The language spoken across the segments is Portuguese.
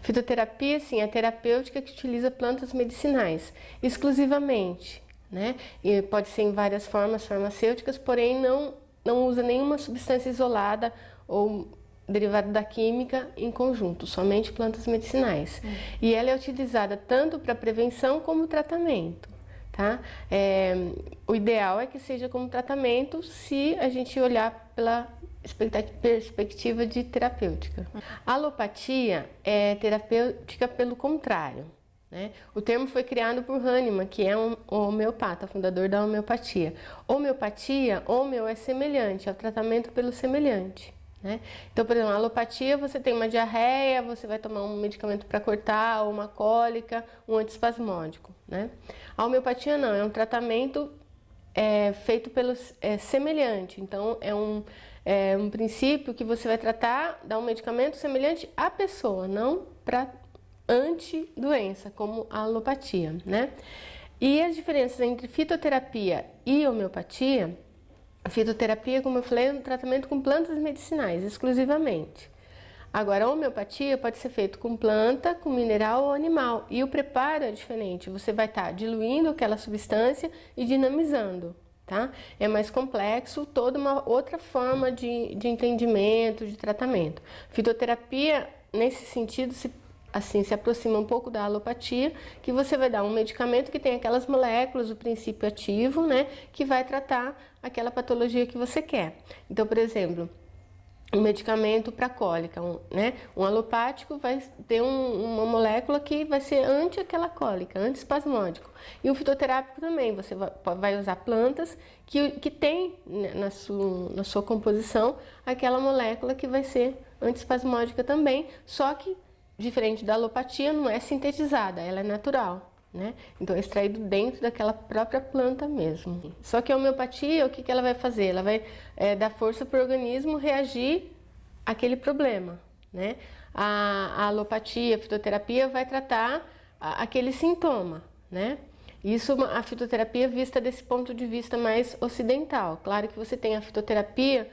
Fitoterapia, sim, é terapêutica que utiliza plantas medicinais exclusivamente, né? E pode ser em várias formas farmacêuticas, porém não usa nenhuma substância isolada ou derivado da química em conjunto, somente plantas medicinais. E ela é utilizada tanto para prevenção como tratamento, tá? O ideal é que seja como tratamento se a gente olhar pela perspectiva de terapêutica. A alopatia é terapêutica pelo contrário, né? O termo foi criado por Hahnemann, que é um homeopata, fundador da homeopatia. Homeopatia, homeo é semelhante, é o tratamento pelo semelhante, né? Então, por exemplo, a alopatia, você tem uma diarreia, você vai tomar um medicamento para cortar, ou uma cólica, um antiespasmódico, né? A homeopatia não, é um tratamento feito pelo semelhante. Então, é um princípio que você vai tratar, dar um medicamento semelhante à pessoa, não para anti-doença, como a alopatia, né? E as diferenças entre fitoterapia e homeopatia: a fitoterapia, como eu falei, é um tratamento com plantas medicinais, exclusivamente. Agora, a homeopatia pode ser feito com planta, com mineral ou animal. E o preparo é diferente, você vai estar diluindo aquela substância e dinamizando, tá? É mais complexo, toda uma outra forma de entendimento, de tratamento. Fitoterapia, nesse sentido, se aproxima um pouco da alopatia, que você vai dar um medicamento que tem aquelas moléculas, o princípio ativo, né, que vai tratar aquela patologia que você quer. Então, por exemplo, um medicamento para cólica, né, um alopático vai ter uma molécula que vai ser anti aquela cólica, antiespasmódico. E o fitoterápico também, você vai usar plantas que tem na sua composição aquela molécula que vai ser antiespasmódica também, só que diferente da alopatia, não é sintetizada, ela é natural, né? Então é extraído dentro daquela própria planta mesmo. Só que a homeopatia, o que ela vai fazer? Ela vai dar força para o organismo reagir àquele problema, né? A alopatia, a fitoterapia vai tratar aquele sintoma, né? Isso, a fitoterapia vista desse ponto de vista mais ocidental. Claro que você tem a fitoterapia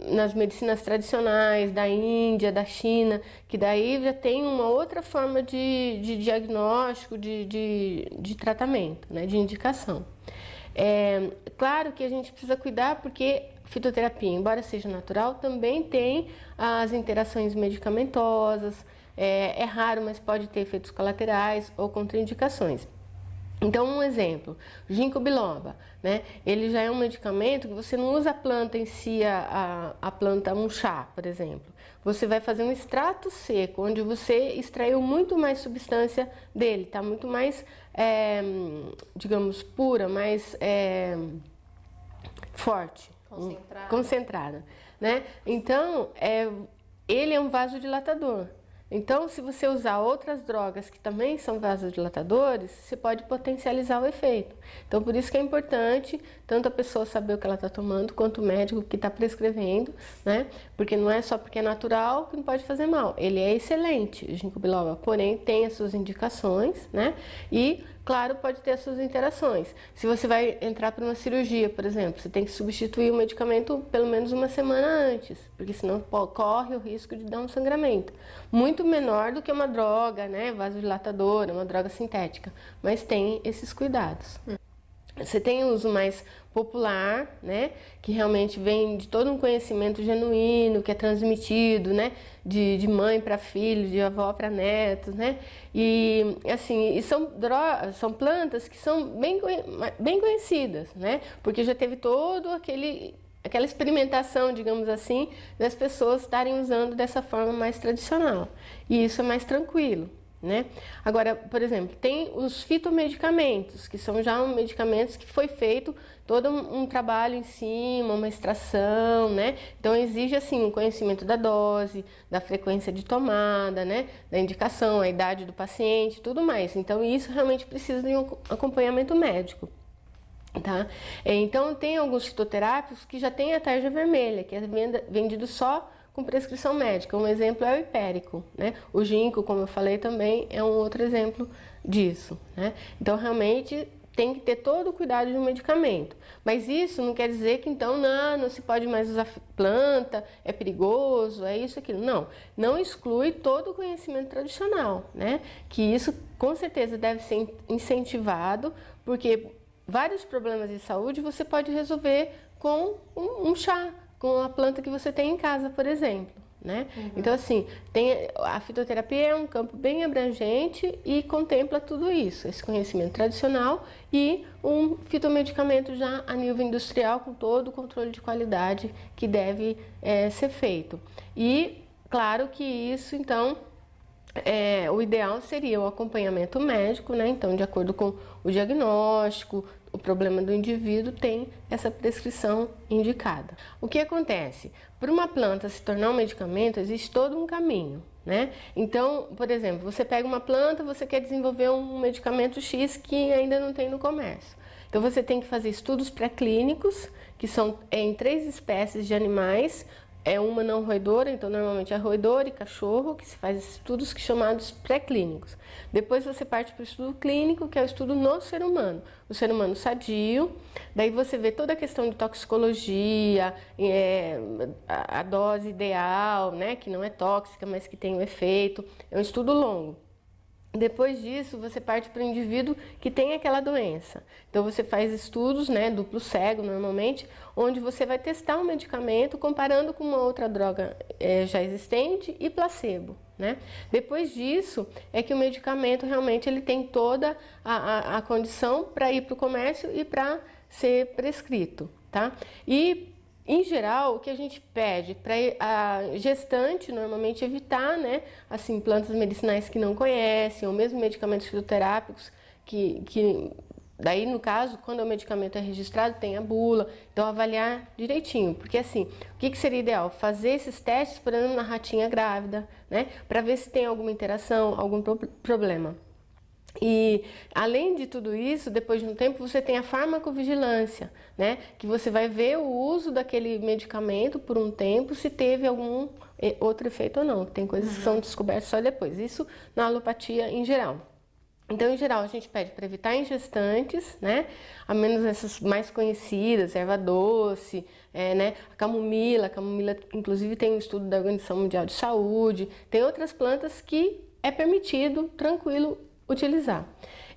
nas medicinas tradicionais da Índia, da China, que daí já tem uma outra forma de diagnóstico, de tratamento, né, de indicação. Claro que a gente precisa cuidar porque fitoterapia, embora seja natural, também tem as interações medicamentosas, é raro, mas pode ter efeitos colaterais ou contraindicações. Então, um exemplo, ginkgo biloba, né? Ele já é um medicamento que você não usa a planta em si, a planta, um chá, por exemplo. Você vai fazer um extrato seco, onde você extraiu muito mais substância dele, tá muito mais, digamos, pura, mais forte, concentrada, né? Então, ele é um vasodilatador. Então, se você usar outras drogas que também são vasodilatadores, você pode potencializar o efeito. Então, por isso que é importante tanto a pessoa saber o que ela está tomando, quanto o médico que está prescrevendo, né? Porque não é só porque é natural que não pode fazer mal. Ele é excelente, o ginkgo biloba, porém tem as suas indicações, né? E, claro, pode ter as suas interações. Se você vai entrar para uma cirurgia, por exemplo, você tem que substituir o medicamento pelo menos uma semana antes, porque senão corre o risco de dar um sangramento. Muito menor do que uma droga, né, vasodilatadora, uma droga sintética, mas tem esses cuidados. Você tem o uso mais popular, né, que realmente vem de todo um conhecimento genuíno, que é transmitido, né, de mãe para filho, de avó para netos, né, e assim, são plantas que são bem conhecidas, né, porque já teve todo aquela experimentação, digamos assim, das pessoas estarem usando dessa forma mais tradicional, e isso é mais tranquilo, né? Agora, por exemplo, tem os fitomedicamentos, que são já medicamentos que foi feito todo um trabalho em cima, uma extração, né? Então exige assim um conhecimento da dose, da frequência de tomada, né? Da indicação, a idade do paciente, tudo mais. Então isso realmente precisa de um acompanhamento médico. Tá? Então tem alguns fitoterápicos que já tem a tarja vermelha, que é vendido só com prescrição médica. Um exemplo é o hipérico, né? O ginkgo, como eu falei, também é um outro exemplo disso, né? Então realmente tem que ter todo o cuidado de um medicamento. Mas isso não quer dizer que então não se pode mais usar planta, é perigoso, é isso, aquilo. Não exclui todo o conhecimento tradicional, né? Que isso com certeza deve ser incentivado, porque vários problemas de saúde você pode resolver com um chá, com a planta que você tem em casa, por exemplo. Né? Então, assim, a fitoterapia é um campo bem abrangente e contempla tudo isso, esse conhecimento tradicional e um fitomedicamento já a nível industrial com todo o controle de qualidade que deve ser feito. E, claro que isso, então, o ideal seria o acompanhamento médico, né? Então, de acordo com o diagnóstico, o problema do indivíduo, tem essa prescrição indicada. O que acontece? Para uma planta se tornar um medicamento, existe todo um caminho, né? Então, por exemplo, você pega uma planta, você quer desenvolver um medicamento X que ainda não tem no comércio. Então, você tem que fazer estudos pré-clínicos, que são em 3 espécies de animais. Uma não roedora, então normalmente é roedor e cachorro, que se faz estudos chamados pré-clínicos. Depois você parte para o estudo clínico, que é o estudo no ser humano, o ser humano sadio. Daí você vê toda a questão de toxicologia, a dose ideal, né, que não é tóxica, mas que tem um efeito. É um estudo longo. Depois disso, você parte para o indivíduo que tem aquela doença. Então, você faz estudos, né, duplo cego normalmente, onde você vai testar um medicamento comparando com uma outra droga já existente e placebo, né? Depois disso, é que o medicamento realmente ele tem toda a condição para ir para o comércio e para ser prescrito, tá? E em geral, o que a gente pede para a gestante normalmente evitar, né, assim, plantas medicinais que não conhecem, ou mesmo medicamentos fitoterápicos que daí, no caso, quando o medicamento é registrado, tem a bula, então avaliar direitinho, porque assim, o que seria ideal? Fazer esses testes, por exemplo, na ratinha grávida, né, para ver se tem alguma interação, algum problema. E além de tudo isso, depois de um tempo você tem a farmacovigilância, né? Que você vai ver o uso daquele medicamento por um tempo, se teve algum outro efeito ou não. Tem coisas que são descobertas só depois. Isso na alopatia em geral. Então, em geral, a gente pede para evitar em gestantes, né? A menos essas mais conhecidas, erva doce, né? A camomila inclusive tem um estudo da Organização Mundial de Saúde. Tem outras plantas que é permitido, tranquilo, utilizar.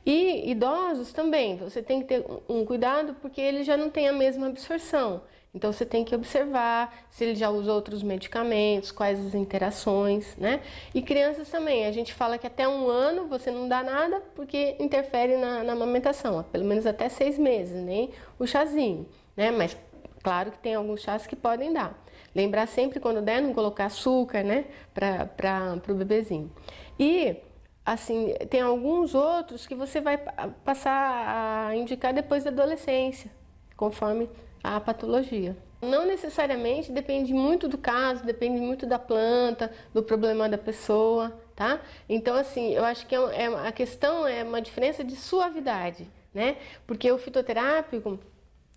E idosos também, você tem que ter um cuidado porque ele já não tem a mesma absorção. Então você tem que observar se ele já usa outros medicamentos, quais as interações, né? E crianças também, a gente fala que até 1 ano você não dá nada porque interfere na amamentação, pelo menos até 6 meses, nem o chazinho, né? Mas claro que tem alguns chás que podem dar. Lembrar sempre quando der, não colocar açúcar, né? Para o bebezinho. E assim, tem alguns outros que você vai passar a indicar depois da adolescência, conforme a patologia. Não necessariamente, depende muito do caso, depende muito da planta, do problema da pessoa, tá? Então, assim, eu acho que a questão é uma diferença de suavidade, né? Porque o fitoterápico,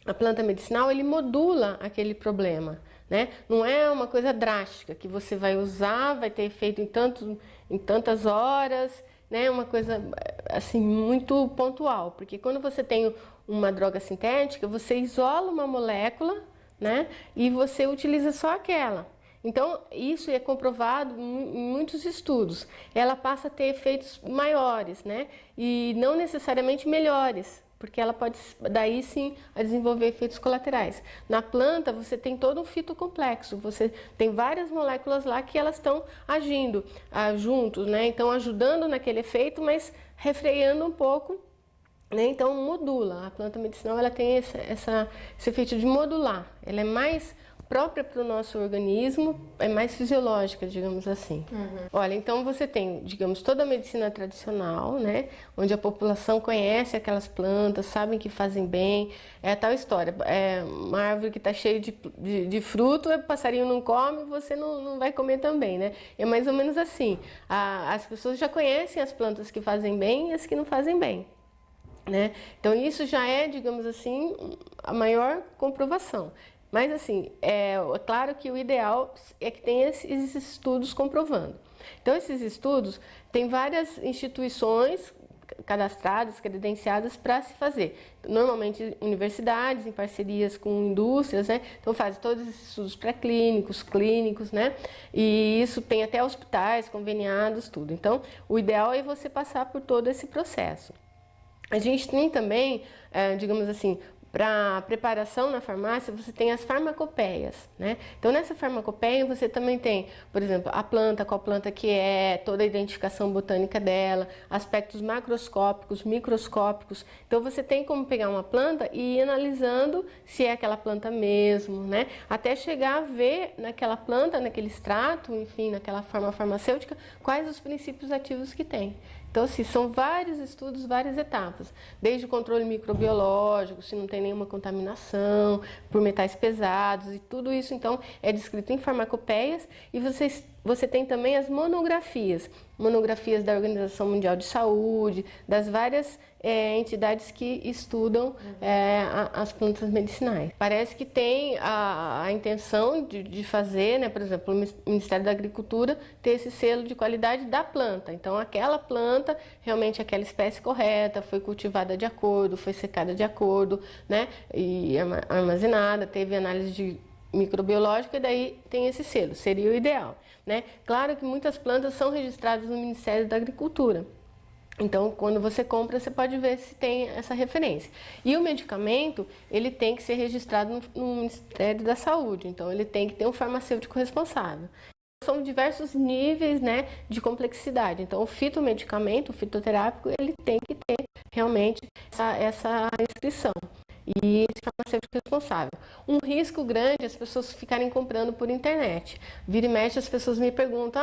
a planta medicinal, ele modula aquele problema, né? Não é uma coisa drástica que você vai usar, vai ter efeito em tantas horas, né? Uma coisa assim muito pontual, porque quando você tem uma droga sintética, você isola uma molécula, né? E você utiliza só aquela. Então, isso é comprovado em muitos estudos. Ela passa a ter efeitos maiores, né? E não necessariamente melhores, porque ela pode, daí sim, a desenvolver efeitos colaterais. Na planta, você tem todo um fitocomplexo, você tem várias moléculas lá que elas estão agindo juntos, né? Então, ajudando naquele efeito, mas refreando um pouco, né? Então, modula. A planta medicinal, ela tem esse efeito de modular. Ela é mais própria para o nosso organismo, é mais fisiológica, digamos assim. Olha, então você tem, digamos, toda a medicina tradicional, né, onde a população conhece aquelas plantas, sabem que fazem bem, é a tal história, uma árvore que está cheia de fruto, o passarinho não come, você não vai comer também, né? É mais ou menos assim, as pessoas já conhecem as plantas que fazem bem e as que não fazem bem, né? Então isso já é, digamos assim, a maior comprovação. Mas assim, é claro que o ideal é que tenha esses estudos comprovando. Então esses estudos, tem várias instituições cadastradas, credenciadas para se fazer. Normalmente universidades, em parcerias com indústrias, né? Então fazem todos esses estudos pré-clínicos, clínicos, né? E isso tem até hospitais conveniados, tudo. Então, o ideal é você passar por todo esse processo. A gente tem também, digamos assim, para preparação na farmácia, você tem as farmacopeias, né? Então, nessa farmacopeia, você também tem, por exemplo, a planta, qual planta que é, toda a identificação botânica dela, aspectos macroscópicos, microscópicos. Então, você tem como pegar uma planta e ir analisando se é aquela planta mesmo, né? Até chegar a ver naquela planta, naquele extrato, enfim, naquela forma farmacêutica, quais os princípios ativos que tem. Então, assim, são vários estudos, várias etapas, desde o controle microbiológico, se não tem nenhuma contaminação por metais pesados e tudo isso, então, é descrito em farmacopeias e você tem também as monografias da Organização Mundial de Saúde, das várias entidades que estudam as plantas medicinais. Parece que tem a intenção de fazer, né, por exemplo, o Ministério da Agricultura ter esse selo de qualidade da planta. Então, aquela planta, realmente aquela espécie correta, foi cultivada de acordo, foi secada de acordo, né, e armazenada, teve análise de microbiológica e daí tem esse selo, seria o ideal, né? Claro que muitas plantas são registradas no Ministério da Agricultura. Então, quando você compra, você pode ver se tem essa referência. E o medicamento, ele tem que ser registrado no Ministério da Saúde. Então, ele tem que ter um farmacêutico responsável. São diversos níveis, né, de complexidade. Então, o fitomedicamento, o fitoterápico, ele tem que ter realmente essa inscrição. E esse farmacêutico responsável. Um risco grande é as pessoas ficarem comprando por internet. Vira e mexe, as pessoas me perguntam,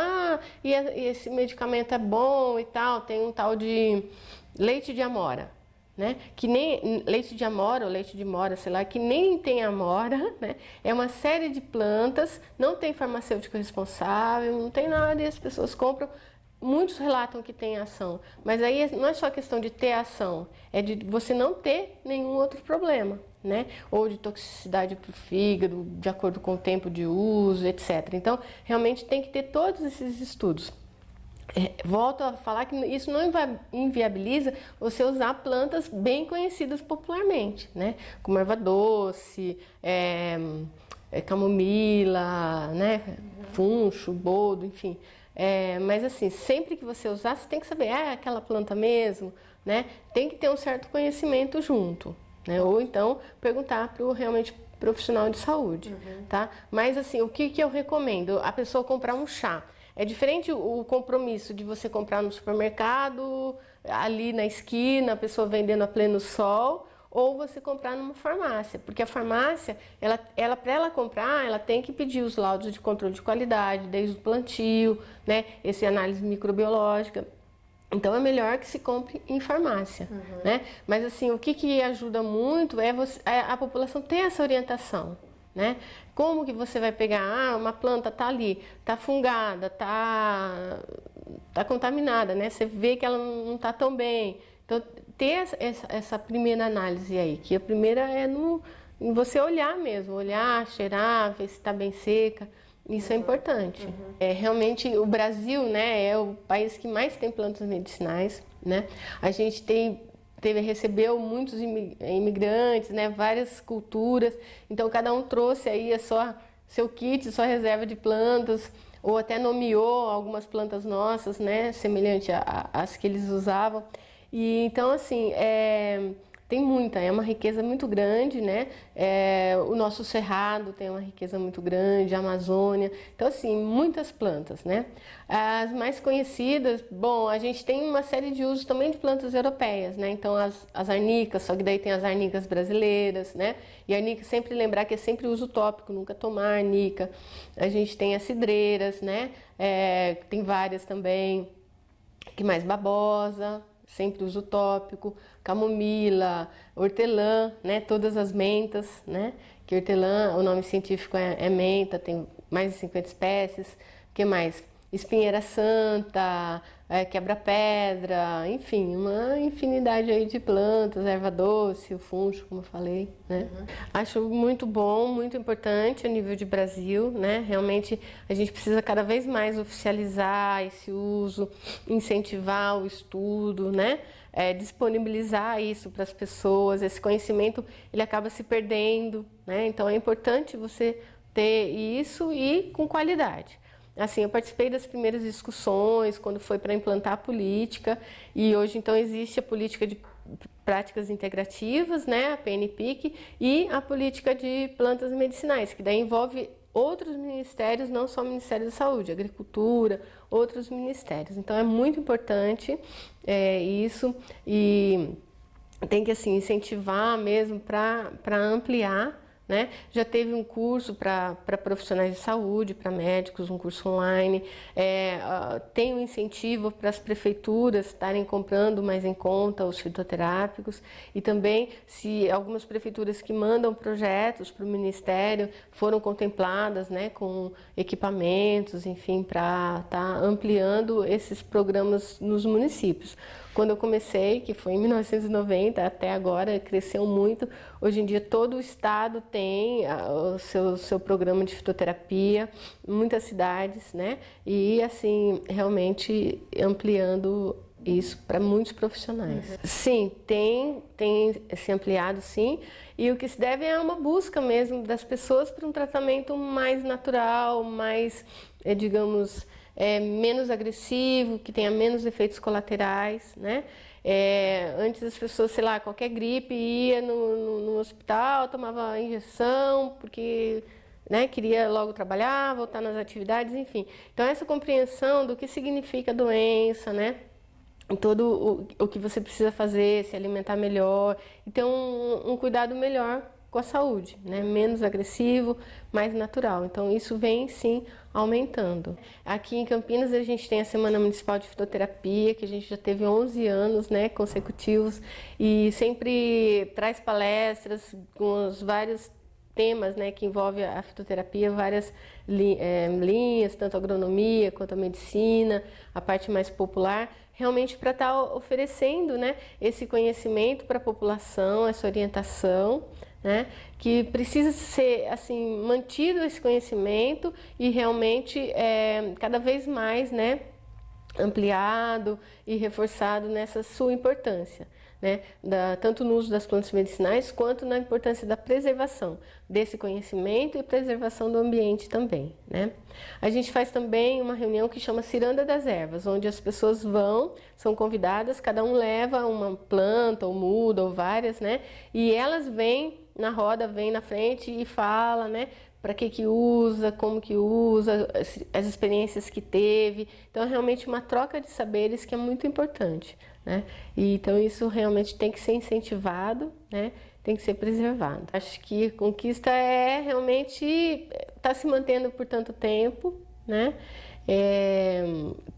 e esse medicamento é bom e tal, tem um tal de leite de amora, né? Que nem leite de amora ou leite de mora, sei lá, que nem tem amora, né? É uma série de plantas, não tem farmacêutico responsável, não tem nada e as pessoas compram. Muitos relatam que tem ação, mas aí não é só questão de ter ação, é de você não ter nenhum outro problema, né? Ou de toxicidade para o fígado, de acordo com o tempo de uso, etc. Então, realmente tem que ter todos esses estudos. Volto a falar que isso não inviabiliza você usar plantas bem conhecidas popularmente, né? Como erva doce, camomila, né? Funcho, boldo, enfim. Mas assim, sempre que você usar, você tem que saber, aquela planta mesmo, né? Tem que ter um certo conhecimento junto, né? Ou então perguntar para o realmente profissional de saúde, tá? Mas assim, o que eu recomendo? A pessoa comprar um chá. É diferente o compromisso de você comprar no supermercado, ali na esquina, a pessoa vendendo a pleno sol, ou você comprar numa farmácia, porque a farmácia, para ela comprar, ela tem que pedir os laudos de controle de qualidade, desde o plantio, né, essa análise microbiológica. Então, é melhor que se compre em farmácia, né? Mas, assim, o que ajuda muito é a população ter essa orientação, né? Como que você vai pegar, uma planta tá ali, tá fungada, tá contaminada, né? Você vê que ela não tá tão bem. Então, ter essa primeira análise aí, que a primeira é em você olhar mesmo, olhar, cheirar, ver se está bem seca, isso é importante. Realmente, o Brasil, né, é o país que mais tem plantas medicinais, né? A gente recebeu muitos imigrantes, né, várias culturas, então cada um trouxe aí seu kit, sua reserva de plantas, ou até nomeou algumas plantas nossas, né, semelhante às que eles usavam. E então, assim, tem é uma riqueza muito grande, né? O nosso Cerrado tem uma riqueza muito grande, a Amazônia. Então, assim, muitas plantas, né? As mais conhecidas, bom, a gente tem uma série de usos também de plantas europeias, né? Então, as arnicas, só que daí tem as arnicas brasileiras, né? E a arnica, sempre lembrar que é sempre uso tópico, nunca tomar arnica. A gente tem as cidreiras, né? Tem várias também. Que mais? Babosa. Sempre uso tópico, camomila, hortelã, né? Todas as mentas, né? Que hortelã, o nome científico é menta, tem mais de 50 espécies. O que mais? espinheira santa, quebra-pedra, enfim, uma infinidade aí de plantas, erva doce, o funcho, como eu falei, né? Acho muito bom, muito importante a nível de Brasil, né? Realmente a gente precisa cada vez mais oficializar esse uso, incentivar o estudo, né? Disponibilizar isso para as pessoas. Esse conhecimento ele acaba se perdendo, né? Então é importante você ter isso e com qualidade. Assim, eu participei das primeiras discussões quando foi para implantar a política, e hoje então existe a política de práticas integrativas, né, a PNPIC, e a política de plantas medicinais, que daí envolve outros ministérios, não só o Ministério da Saúde, Agricultura, outros ministérios. Então é muito importante isso, e tem que assim incentivar mesmo para ampliar, né? Já teve um curso para profissionais de saúde, para médicos, um curso online. Tem um incentivo para as prefeituras estarem comprando mais em conta os fitoterápicos, e também se algumas prefeituras que mandam projetos para o Ministério foram contempladas, né, com equipamentos, enfim, para estar ampliando esses programas nos municípios. Quando eu comecei, que foi em 1990, até agora cresceu muito. Hoje em dia todo o estado tem o seu programa de fitoterapia, muitas cidades, né? E assim, realmente ampliando isso para muitos profissionais. Sim, tem se ampliado, sim. E o que se deve é uma busca mesmo das pessoas para um tratamento mais natural, mais, digamos, menos agressivo, que tenha menos efeitos colaterais, né? Antes as pessoas, sei lá, qualquer gripe ia no hospital, tomava injeção, porque, né, queria logo trabalhar, voltar nas atividades, enfim. Então essa compreensão do que significa a doença, né? Todo o que você precisa fazer, se alimentar melhor, e ter um cuidado melhor com a saúde, né? Menos agressivo, mais natural. Então isso vem sim aumentando. Aqui em Campinas a gente tem a Semana Municipal de Fitoterapia, que a gente já teve 11 anos, né, consecutivos, e sempre traz palestras com os vários temas, né, que envolvem a fitoterapia, várias linhas, tanto a agronomia quanto a medicina, a parte mais popular, realmente para estar oferecendo, né, esse conhecimento para a população, essa orientação, né, que precisa ser assim mantido esse conhecimento e realmente cada vez mais, né, ampliado e reforçado nessa sua importância, né, tanto no uso das plantas medicinais quanto na importância da preservação desse conhecimento e preservação do ambiente também, né. A gente faz também uma reunião que chama Ciranda das Ervas, onde as pessoas são convidadas, cada um leva uma planta ou muda ou várias, né, e elas vêm na roda, vem na frente e fala, né, para que usa, como que usa, as experiências que teve. Então é realmente uma troca de saberes que é muito importante, né? E então isso realmente tem que ser incentivado, né? Tem que ser preservado. Acho que a conquista realmente está se mantendo por tanto tempo, né?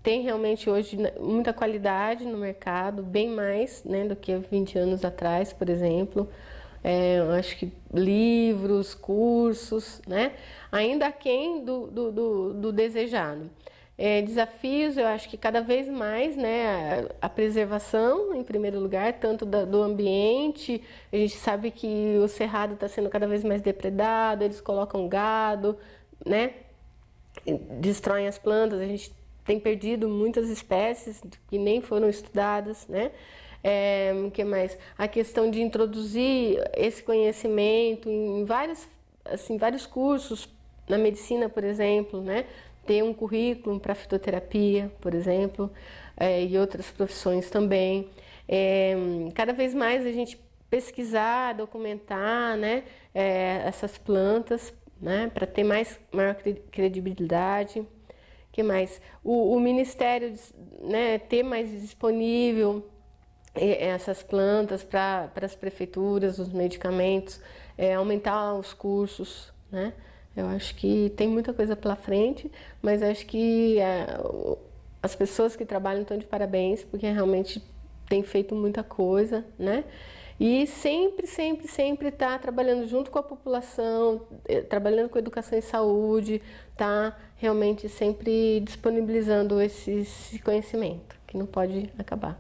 Tem realmente hoje muita qualidade no mercado, bem mais, né, do que 20 anos atrás, por exemplo. Acho que livros, cursos, né? Ainda aquém do desejado. Desafios, eu acho que cada vez mais, né? A preservação, em primeiro lugar, tanto do ambiente. A gente sabe que o cerrado está sendo cada vez mais depredado, eles colocam gado, né? Destroem as plantas, a gente tem perdido muitas espécies que nem foram estudadas, né? O que mais? A questão de introduzir esse conhecimento em vários cursos, na medicina, por exemplo, né? Ter um currículo para fitoterapia, por exemplo, e outras profissões também. Cada vez mais a gente pesquisar, documentar, né? Essas plantas, né? Para ter maior credibilidade. Que mais? O Ministério, né? Ter mais disponível essas plantas para as prefeituras, os medicamentos, aumentar os cursos, né? Eu acho que tem muita coisa pela frente, mas acho que as pessoas que trabalham estão de parabéns, porque realmente tem feito muita coisa, né? E sempre, sempre, sempre tá trabalhando junto com a população, trabalhando com educação e saúde, tá realmente sempre disponibilizando esse conhecimento, que não pode acabar.